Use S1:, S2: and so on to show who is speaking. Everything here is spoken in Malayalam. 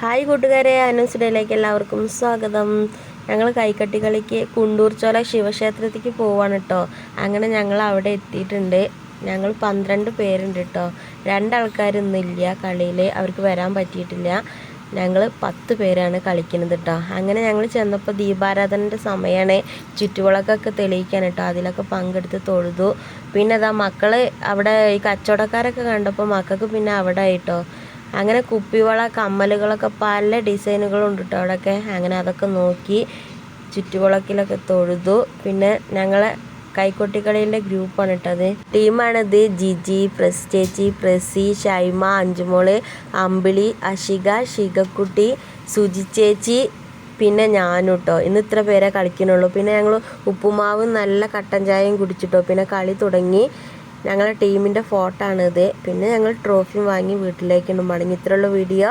S1: ഹായ് കൂട്ടുകാരെ, അനൂസിഡയിലേക്ക് എല്ലാവർക്കും സ്വാഗതം. ഞങ്ങൾ കൈക്കട്ടി കളിക്ക് കുണ്ടൂർച്ചോല ശിവക്ഷേത്രത്തിലേക്ക് പോവാണ് കേട്ടോ. അങ്ങനെ ഞങ്ങൾ അവിടെ എത്തിയിട്ടുണ്ട്. ഞങ്ങൾ 12 പേരുണ്ട് കേട്ടോ. 2 ആൾക്കാരൊന്നുമില്ല കളിയിൽ, അവർക്ക് വരാൻ പറ്റിയിട്ടില്ല. ഞങ്ങൾ 10 പേരാണ് കളിക്കുന്നത് കേട്ടോ. അങ്ങനെ ഞങ്ങൾ ചെന്നപ്പോൾ ദീപാരാധനൻ്റെ സമയമാണ്. ചുറ്റുവിളക്കൊക്കെ തെളിയിക്കാൻ കേട്ടോ. അതിലൊക്കെ പങ്കെടുത്ത് തൊഴുതു. പിന്നെ അതാ മക്കൾ അവിടെ ഈ കച്ചവടക്കാരൊക്കെ കണ്ടപ്പോൾ മക്കൾക്ക് പിന്നെ അവിടെ ആയിട്ടോ. അങ്ങനെ കുപ്പിവള കമ്മലുകളൊക്കെ പല ഡിസൈനുകളുണ്ട് കേട്ടോ അവിടെയൊക്കെ. അങ്ങനെ അതൊക്കെ നോക്കി ചുറ്റുവിളക്കിലൊക്കെ തൊഴുതു. പിന്നെ ഞങ്ങളെ കൈക്കൊട്ടിക്കളിയുടെ ഗ്രൂപ്പാണ് ഇട്ടത്, ടീമാണിത്. ജിജി, പ്രസ് ചേച്ചി, പ്രസി, ഷൈമ, അഞ്ചുമോള്, അമ്പിളി, അഷിക, ഷികക്കുട്ടി, സുജി ചേച്ചി, പിന്നെ ഞാനും കേട്ടോ. ഇന്ന് ഇത്ര പേരെ കളിക്കുന്നുള്ളൂ. പിന്നെ ഞങ്ങൾ ഉപ്പുമാവും നല്ല കട്ടൻ ചായയും കുടിച്ചിട്ടോ. പിന്നെ കളി തുടങ്ങി. ഞങ്ങളുടെ ടീമിൻ്റെ ഫോട്ടോ ആണിത്. പിന്നെ ഞങ്ങൾ ട്രോഫിയും വാങ്ങി വീട്ടിലേക്കാണ് മടങ്ങി. ഇത്രയുള്ള വീഡിയോ.